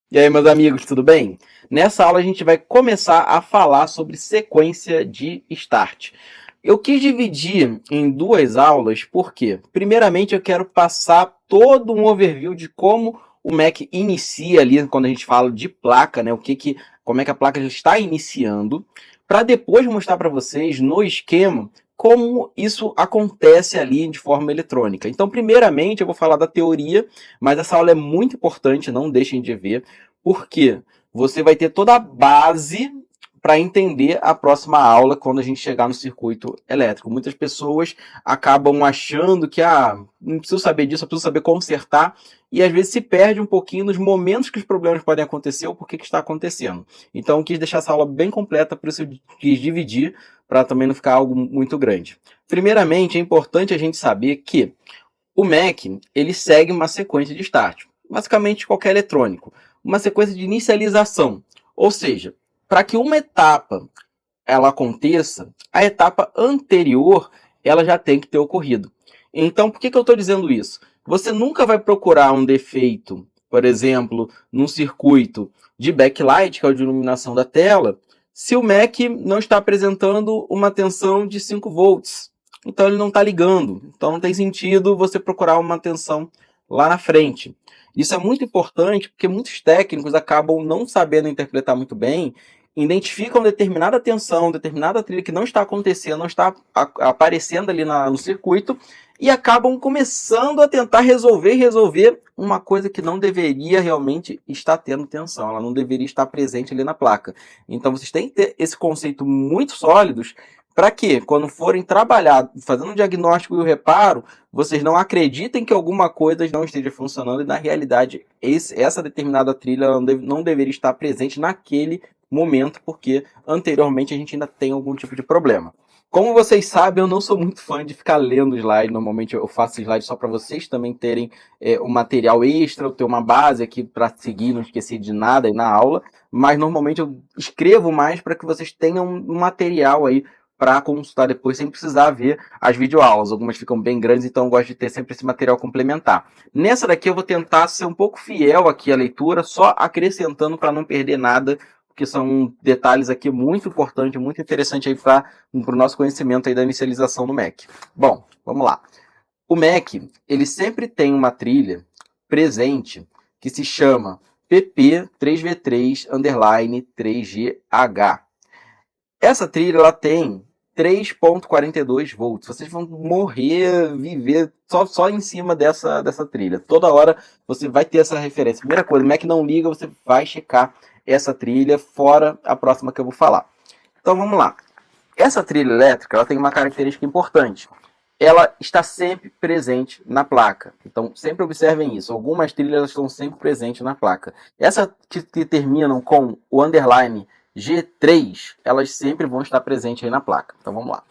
E aí, meus amigos, tudo bem? Nessa aula a gente vai começar a falar sobre sequência de start. Eu quis dividir em duas aulas porque, primeiramente, eu quero passar todo um overview de como o Mac inicia ali quando a gente fala de placa, né? Como é que a placa já está iniciando, para depois mostrar para vocês no esquema como isso acontece ali de forma eletrônica. Então, primeiramente, eu vou falar da teoria, mas essa aula é muito importante, não deixem de ver. Porque você vai ter toda a base para entender a próxima aula quando a gente chegar no circuito elétrico. Muitas pessoas acabam achando que não preciso saber disso, eu preciso saber consertar, e às vezes se perde um pouquinho nos momentos que os problemas podem acontecer ou por que está acontecendo. Então eu quis deixar essa aula bem completa, por isso eu quis dividir, para também não ficar algo muito grande. Primeiramente, é importante a gente saber que o Mac ele segue uma sequência de start, basicamente qualquer eletrônico, uma sequência de inicialização, ou seja, para que uma etapa ela aconteça, a etapa anterior ela já tem que ter ocorrido. Então, por que eu estou dizendo isso? Você nunca vai procurar um defeito, por exemplo, num circuito de backlight, que é o de iluminação da tela, se o Mac não está apresentando uma tensão de 5 volts. Então ele não está ligando. Então não tem sentido você procurar uma tensão lá na frente. Isso é muito importante porque muitos técnicos acabam não sabendo interpretar muito bem, identificam determinada tensão, determinada trilha que não está acontecendo, não está aparecendo ali no circuito, e acabam começando a tentar resolver uma coisa que não deveria realmente estar tendo tensão, ela não deveria estar presente ali na placa. Então vocês têm que ter esse conceito muito sólidos para que, quando forem trabalhar, fazendo o diagnóstico e o reparo, vocês não acreditem que alguma coisa não esteja funcionando e, na realidade, essa determinada trilha não deveria estar presente naquele momento, porque anteriormente a gente ainda tem algum tipo de problema. Como vocês sabem, eu não sou muito fã de ficar lendo slide. Normalmente eu faço slide só para vocês também terem um material extra, eu ter uma base aqui para seguir, não esquecer de nada aí na aula. Mas normalmente eu escrevo mais para que vocês tenham um material aí para consultar depois, sem precisar ver as videoaulas. Algumas ficam bem grandes, então eu gosto de ter sempre esse material complementar. Nessa daqui eu vou tentar ser um pouco fiel aqui à leitura, só acrescentando para não perder nada, que são detalhes aqui muito importantes, muito interessantes aí para o nosso conhecimento aí da inicialização do Mac. Bom, vamos lá. O Mac, ele sempre tem uma trilha presente que se chama PP3V3_3GH. Essa trilha ela tem 3,42 volts. Vocês vão morrer, viver só em cima dessa trilha. Toda hora você vai ter essa referência. Primeira coisa, o Mac não liga, você vai checar essa trilha, fora a próxima que eu vou falar. Então vamos lá. Essa trilha elétrica ela tem uma característica importante. Ela está sempre presente na placa. Então sempre observem isso. Algumas trilhas estão sempre presentes na placa. Essa que terminam com o underline G3, elas sempre vão estar presentes aí na placa. Então vamos lá.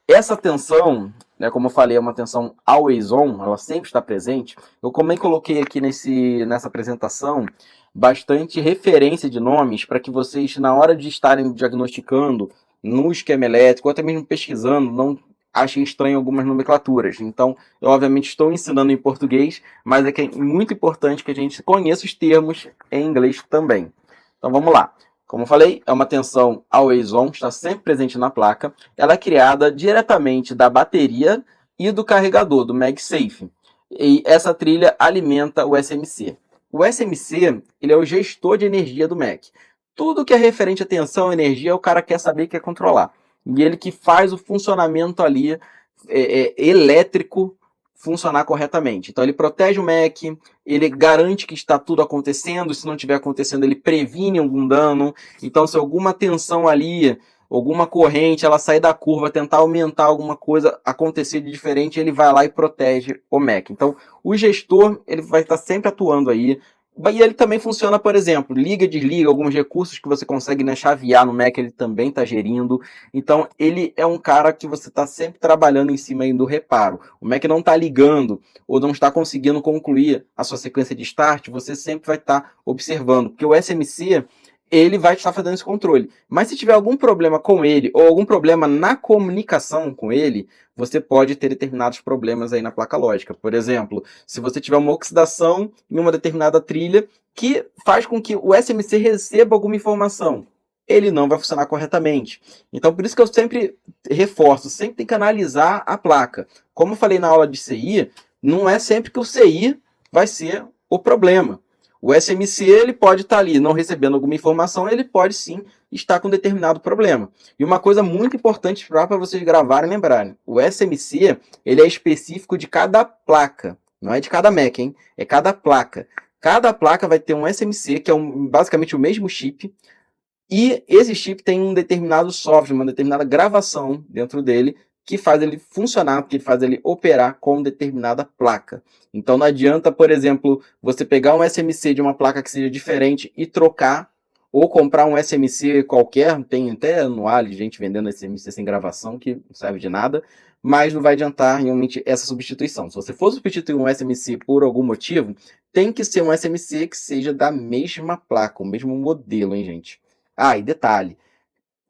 Essa tensão, né, como eu falei, é uma tensão always on, ela sempre está presente. Eu também coloquei aqui nessa apresentação bastante referência de nomes para que vocês, na hora de estarem diagnosticando no esquema elétrico, ou até mesmo pesquisando, não achem estranho algumas nomenclaturas. Então, eu obviamente estou ensinando em português, mas é que é muito importante que a gente conheça os termos em inglês também. Então vamos lá. Como eu falei, é uma tensão always on, está sempre presente na placa. Ela é criada diretamente da bateria e do carregador, do MagSafe. E essa trilha alimenta o SMC. O SMC ele é o gestor de energia do Mac. Tudo que é referente a tensão e energia, o cara quer saber e quer controlar. E ele que faz o funcionamento ali elétrico funcionar corretamente. Então ele protege o Mac, ele garante que está tudo acontecendo, se não estiver acontecendo ele previne algum dano. Então se alguma tensão ali, alguma corrente, ela sair da curva, tentar aumentar alguma coisa, acontecer de diferente, ele vai lá e protege o Mac. Então o gestor ele vai estar sempre atuando aí. E ele também funciona, por exemplo, liga e desliga, alguns recursos que você consegue, né, chavear no Mac, ele também está gerindo. Então, ele é um cara que você está sempre trabalhando em cima aí do reparo. O Mac não está ligando ou não está conseguindo concluir a sua sequência de start, você sempre vai estar observando, porque o SMC ele vai estar fazendo esse controle. Mas se tiver algum problema com ele ou algum problema na comunicação com ele, você pode ter determinados problemas aí na placa lógica. Por exemplo, se você tiver uma oxidação em uma determinada trilha que faz com que o SMC receba alguma informação. Ele não vai funcionar corretamente. Então, por isso que eu sempre reforço, sempre tem que analisar a placa. Como eu falei na aula de CI, não é sempre que o CI vai ser o problema. O SMC ele pode estar ali não recebendo alguma informação, ele pode sim estar com determinado problema. E uma coisa muito importante para vocês gravarem e lembrarem, o SMC ele é específico de cada placa, não é de cada Mac, hein? É cada placa. Cada placa vai ter um SMC, que é basicamente o mesmo chip, e esse chip tem um determinado software, uma determinada gravação dentro dele, que faz ele funcionar, que faz ele operar com determinada placa. Então não adianta, por exemplo, você pegar um SMC de uma placa que seja diferente e trocar, ou comprar um SMC qualquer, tem até no Ali gente vendendo SMC sem gravação, que não serve de nada, mas não vai adiantar realmente essa substituição. Se você for substituir um SMC por algum motivo, tem que ser um SMC que seja da mesma placa, o mesmo modelo, hein, gente? Ah, e detalhe,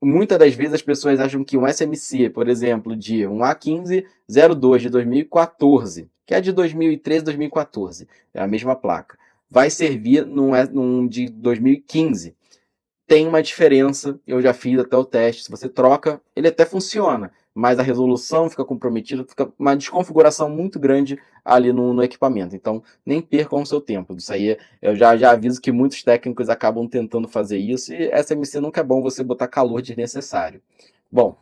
muitas das vezes as pessoas acham que um SMC, por exemplo, de um A1502 de 2014, que é de 2013, 2014, é a mesma placa, vai servir num de 2015. Tem uma diferença, eu já fiz até o teste, se você troca, ele até funciona, mas a resolução fica comprometida, fica uma desconfiguração muito grande ali no equipamento. Então, nem percam o seu tempo. Isso aí, eu já aviso que muitos técnicos acabam tentando fazer isso, e SMC nunca é bom você botar calor desnecessário. Bom,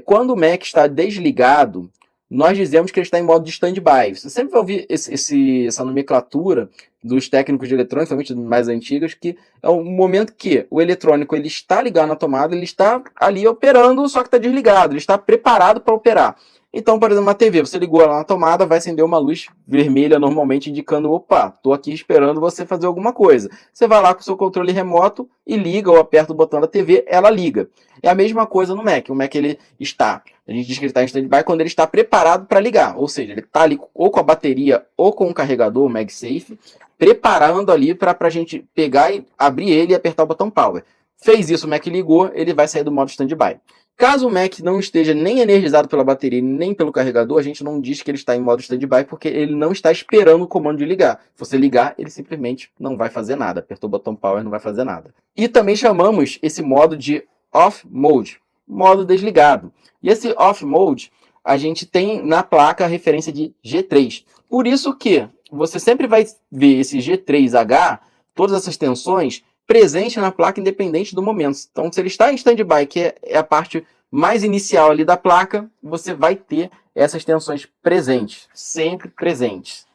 quando o Mac está desligado, nós dizemos que ele está em modo de stand-by. Você sempre vai ouvir essa nomenclatura dos técnicos de eletrônica, principalmente mais antigos, que é um momento que o eletrônico ele está ligado na tomada, ele está ali operando, só que está desligado, ele está preparado para operar. Então, por exemplo, uma TV, você ligou lá na tomada, vai acender uma luz vermelha normalmente indicando, opa, estou aqui esperando você fazer alguma coisa. Você vai lá com o seu controle remoto e liga ou aperta o botão da TV, ela liga. É a mesma coisa no Mac. O Mac ele está, a gente diz que ele está em stand-by quando ele está preparado para ligar. Ou seja, ele está ali ou com a bateria ou com o carregador, o MagSafe, preparando ali para a gente pegar e abrir ele e apertar o botão Power. Fez isso, o Mac ligou, ele vai sair do modo stand-by. Caso o Mac não esteja nem energizado pela bateria nem pelo carregador, a gente não diz que ele está em modo stand-by porque ele não está esperando o comando de ligar. Se você ligar, ele simplesmente não vai fazer nada. Apertou o botão Power, não vai fazer nada. E também chamamos esse modo de Off Mode, modo desligado. E esse Off Mode, a gente tem na placa a referência de G3. Por isso que você sempre vai ver esse G3H, todas essas tensões, presente na placa independente do momento. Então, se ele está em stand-by, que é a parte mais inicial ali da placa, você vai ter essas tensões presentes, sempre presentes.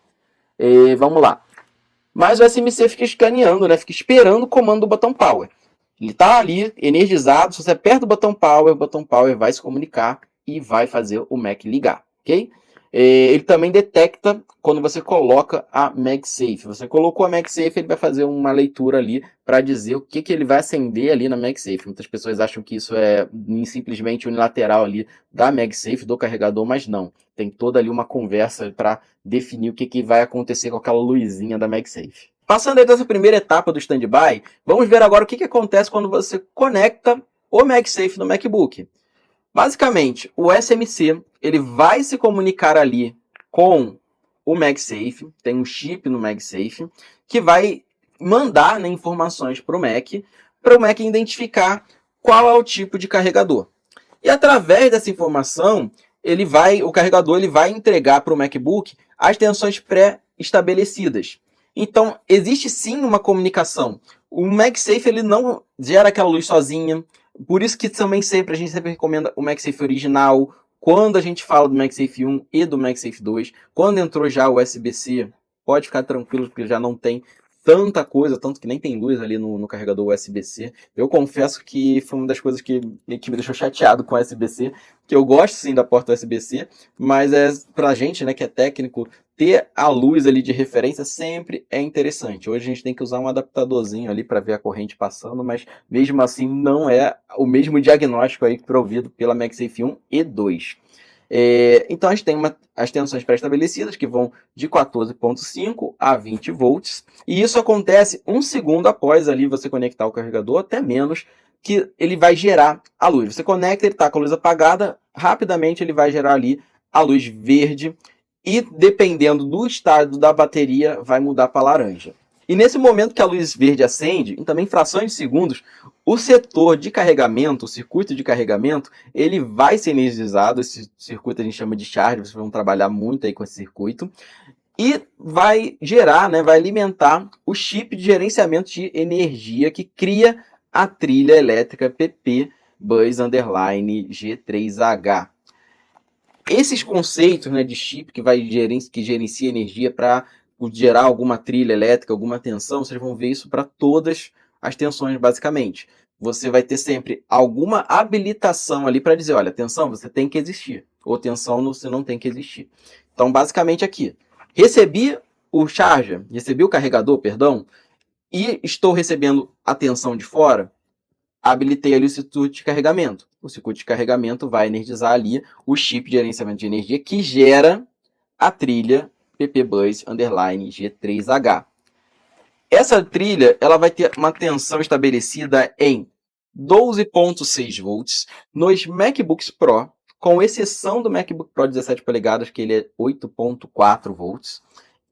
Vamos lá. Mas o SMC fica escaneando, né? Fica esperando o comando do botão Power. Ele está ali, energizado, se você aperta o botão Power vai se comunicar e vai fazer o Mac ligar, ok? Ele também detecta quando você coloca a MagSafe. Você colocou a MagSafe, ele vai fazer uma leitura ali para dizer o que ele vai acender ali na MagSafe. Muitas pessoas acham que isso é simplesmente unilateral ali da MagSafe, do carregador, mas não. Tem toda ali uma conversa para definir o que vai acontecer com aquela luzinha da MagSafe. Passando aí dessa primeira etapa do standby, vamos ver agora o que acontece quando você conecta o MagSafe no MacBook. Basicamente, o SMC ele vai se comunicar ali com o MagSafe, tem um chip no MagSafe, que vai mandar, né, informações para o Mac identificar qual é o tipo de carregador. E através dessa informação, o carregador ele vai entregar para o MacBook as tensões pré-estabelecidas. Então, existe sim uma comunicação. O MagSafe ele não gera aquela luz sozinha. Por isso que também a gente sempre recomenda o MagSafe original. Quando a gente fala do MagSafe 1 e do MagSafe 2, quando entrou já o USB-C, pode ficar tranquilo, porque já não tem tanta coisa, tanto que nem tem luz ali no carregador USB-C. Eu confesso que foi uma das coisas que me deixou chateado com o USB-C, que eu gosto sim da porta USB-C, mas pra gente, né, que é técnico, ter a luz ali de referência sempre é interessante. Hoje a gente tem que usar um adaptadorzinho ali para ver a corrente passando, mas mesmo assim não é o mesmo diagnóstico aí provido pela MagSafe 1 e 2. Então a gente tem as tensões pré-estabelecidas que vão de 14.5 a 20 volts, e isso acontece 1 segundo após ali você conectar o carregador, até menos, que ele vai gerar a luz. Você conecta, ele está com a luz apagada, rapidamente ele vai gerar ali a luz verde, e dependendo do estado da bateria vai mudar para laranja. E nesse momento que a luz verde acende, em também frações de segundos, o setor de carregamento, o circuito de carregamento, ele vai ser energizado. Esse circuito a gente chama de charge, vocês vão trabalhar muito aí com esse circuito. E vai gerar, né, vai alimentar o chip de gerenciamento de energia que cria a trilha elétrica PP Bus Underline G3H. Esses conceitos, né, de chip que gerencia energia para gerar alguma trilha elétrica, alguma tensão, vocês vão ver isso para todas as tensões, basicamente. Você vai ter sempre alguma habilitação ali para dizer, olha, tensão, você tem que existir, ou tensão, você não tem que existir. Então, basicamente aqui, recebi o charger, recebi o carregador, perdão, e estou recebendo a tensão de fora, habilitei ali o circuito de carregamento. O circuito de carregamento vai energizar ali o chip de gerenciamento de energia que gera a trilha PPBus Underline G3H. Essa trilha ela vai ter uma tensão estabelecida em 12.6 volts nos MacBooks Pro, com exceção do MacBook Pro 17 polegadas, que ele é 8.4 volts,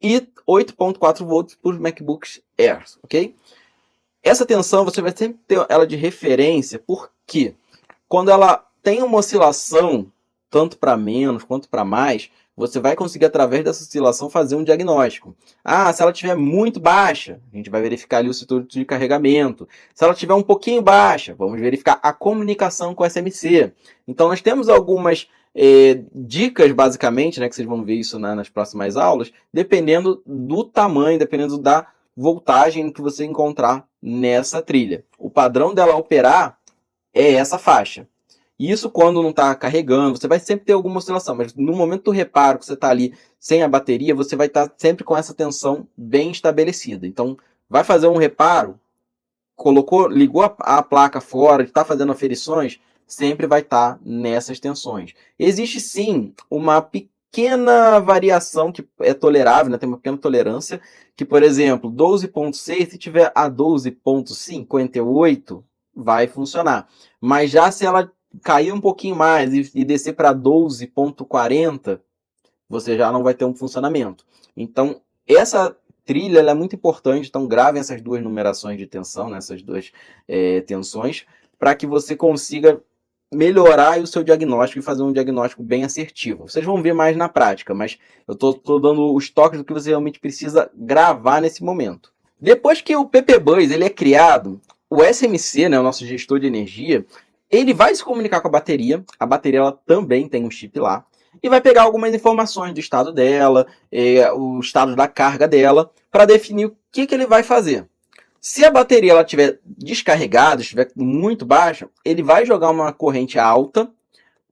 e 8.4 volts para os MacBooks Air, ok? Essa tensão você vai sempre ter ela de referência, porque quando ela tem uma oscilação, tanto para menos quanto para mais, você vai conseguir, através dessa oscilação, fazer um diagnóstico. Ah, se ela estiver muito baixa, a gente vai verificar ali o setor de carregamento. Se ela estiver um pouquinho baixa, vamos verificar a comunicação com o SMC. Então, nós temos algumas dicas, basicamente, né, que vocês vão ver isso nas próximas aulas, dependendo do tamanho, dependendo da voltagem que você encontrar nessa trilha. O padrão dela operar é essa faixa. Isso quando não está carregando, você vai sempre ter alguma oscilação, mas no momento do reparo que você está ali sem a bateria, você vai estar sempre com essa tensão bem estabelecida. Então, vai fazer um reparo, ligou a placa fora, está fazendo aferições, sempre vai estar nessas tensões. Existe sim uma pequena variação que é tolerável, né? Tem uma pequena tolerância, que, por exemplo, 12.6, se tiver a 12.58, vai funcionar. Mas já se ela cair um pouquinho mais e descer para 12.40, você já não vai ter um funcionamento. Então, essa trilha ela é muito importante, então gravem essas duas numerações de tensão, né, essas duas tensões, para que você consiga melhorar o seu diagnóstico e fazer um diagnóstico bem assertivo. Vocês vão ver mais na prática, mas eu estou dando os toques do que você realmente precisa gravar nesse momento. Depois que o PPBus ele é criado, o SMC, né, o nosso gestor de energia, ele vai se comunicar com a bateria ela também tem um chip lá, e vai pegar algumas informações do estado dela, o estado da carga dela, para definir o que ele vai fazer. Se a bateria ela estiver descarregada, estiver muito baixa, ele vai jogar uma corrente alta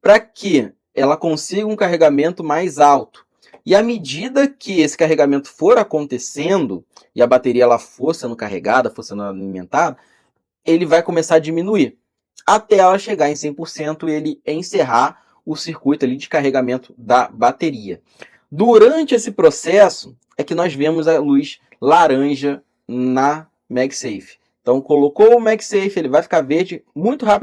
para que ela consiga um carregamento mais alto. E à medida que esse carregamento for acontecendo, e a bateria ela for sendo carregada, for sendo alimentada, ele vai começar a diminuir, até ela chegar em 100% e ele encerrar o circuito ali de carregamento da bateria. Durante esse processo é que nós vemos a luz laranja na MagSafe. Então, colocou o MagSafe, ele vai ficar verde muito rápido.